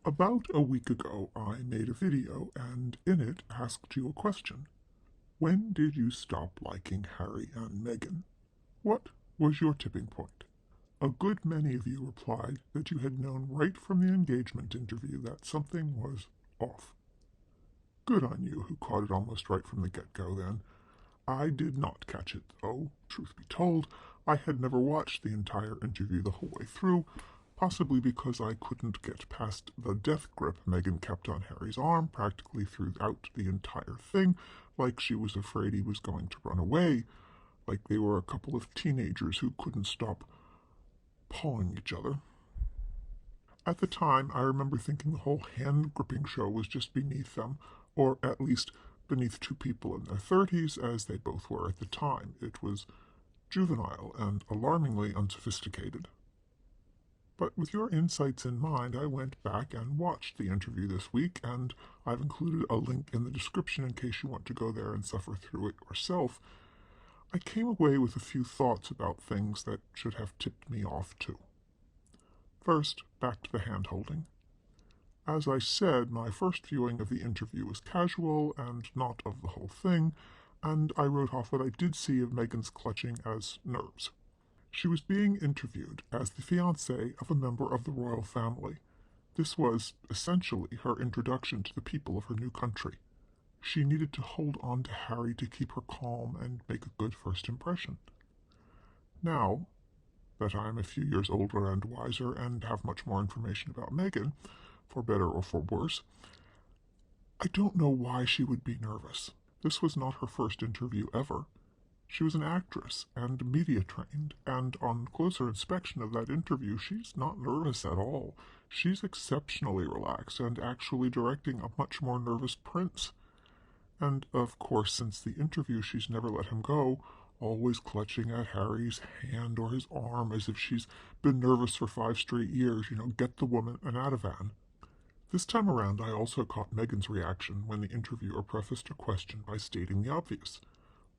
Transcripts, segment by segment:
About a week ago, I made a video and in it asked you a question. When did you stop liking Harry and Meghan? What was your tipping point? A good many of you replied that you had known right from the engagement interview that something was off. Good on you who caught it almost right from the get-go then. I did not catch it, though, truth be told. I had never watched the entire interview the whole way through, possibly because I couldn't get past the death grip Meghan kept on Harry's arm practically throughout the entire thing, like she was afraid he was going to run away, like they were a couple of teenagers who couldn't stop pawing each other. At the time, I remember thinking the whole hand-gripping show was just beneath them, or at least beneath two people in their 30s, as they both were at the time. It was juvenile and alarmingly unsophisticated. But with your insights in mind, I went back and watched the interview this week, and I've included a link in the description in case you want to go there and suffer through it yourself. I came away with a few thoughts about things that should have tipped me off too. First, back to the hand-holding. As I said, my first viewing of the interview was casual and not of the whole thing, and I wrote off what I did see of Meghan's clutching as nerves. She was being interviewed as the fiancée of a member of the royal family. This was, essentially, her introduction to the people of her new country. She needed to hold on to Harry to keep her calm and make a good first impression. Now that I am a few years older and wiser and have much more information about Meghan, for better or for worse, I don't know why she would be nervous. This was not her first interview ever. She was an actress and media trained, and on closer inspection of that interview, she's not nervous at all. She's exceptionally relaxed and actually directing a much more nervous prince. And, of course, since the interview, she's never let him go, always clutching at Harry's hand or his arm as if she's been nervous for 5 straight years, get the woman an Ativan. This time around, I also caught Meghan's reaction when the interviewer prefaced her question by stating the obvious.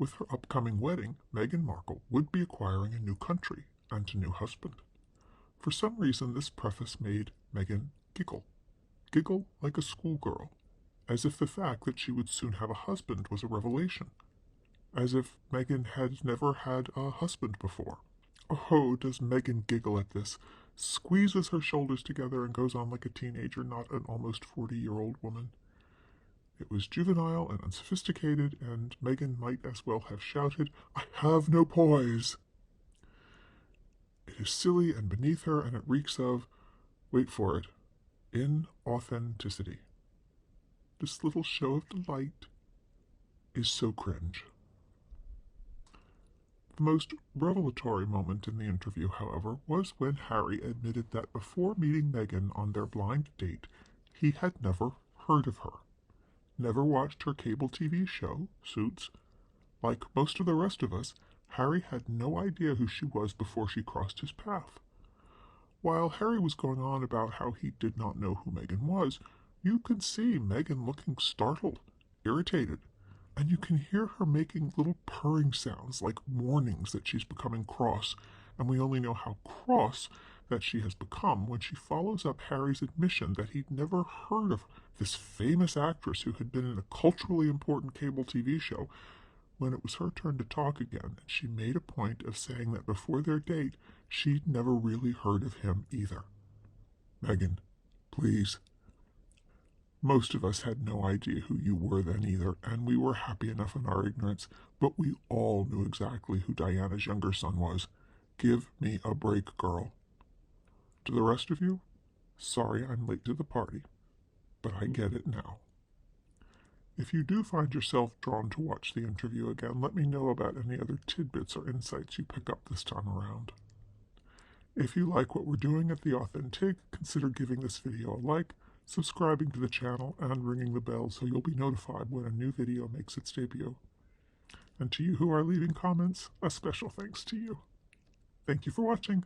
With her upcoming wedding, Meghan Markle would be acquiring a new country and a new husband. For some reason, this preface made Meghan giggle. Giggle like a schoolgirl, as if the fact that she would soon have a husband was a revelation. As if Meghan had never had a husband before. Oh, does Meghan giggle at this, squeezes her shoulders together and goes on like a teenager, not an almost 40-year-old woman. It was juvenile and unsophisticated, and Meghan might as well have shouted, "I have no poise!" It is silly and beneath her, and it reeks of, wait for it, inauthenticity. This little show of delight is so cringe. The most revelatory moment in the interview, however, was when Harry admitted that before meeting Meghan on their blind date, he had never heard of her. Never watched her cable TV show, Suits. Like most of the rest of us, Harry had no idea who she was before she crossed his path. While Harry was going on about how he did not know who Meghan was, you could see Meghan looking startled, irritated, and you can hear her making little purring sounds like warnings that she's becoming cross, and we only know how cross that she has become when she follows up Harry's admission that he'd never heard of this famous actress who had been in a culturally important cable TV show, when it was her turn to talk again, and she made a point of saying that before their date, she'd never really heard of him either. Meghan, please. Most of us had no idea who you were then either, and we were happy enough in our ignorance, but we all knew exactly who Diana's younger son was. Give me a break, girl. To the rest of you, sorry I'm late to the party, but I get it now. If you do find yourself drawn to watch the interview again, let me know about any other tidbits or insights you pick up this time around. If you like what we're doing at The Authentic, consider giving this video a like, subscribing to the channel, and ringing the bell so you'll be notified when a new video makes its debut. And to you who are leaving comments, a special thanks to you. Thank you for watching.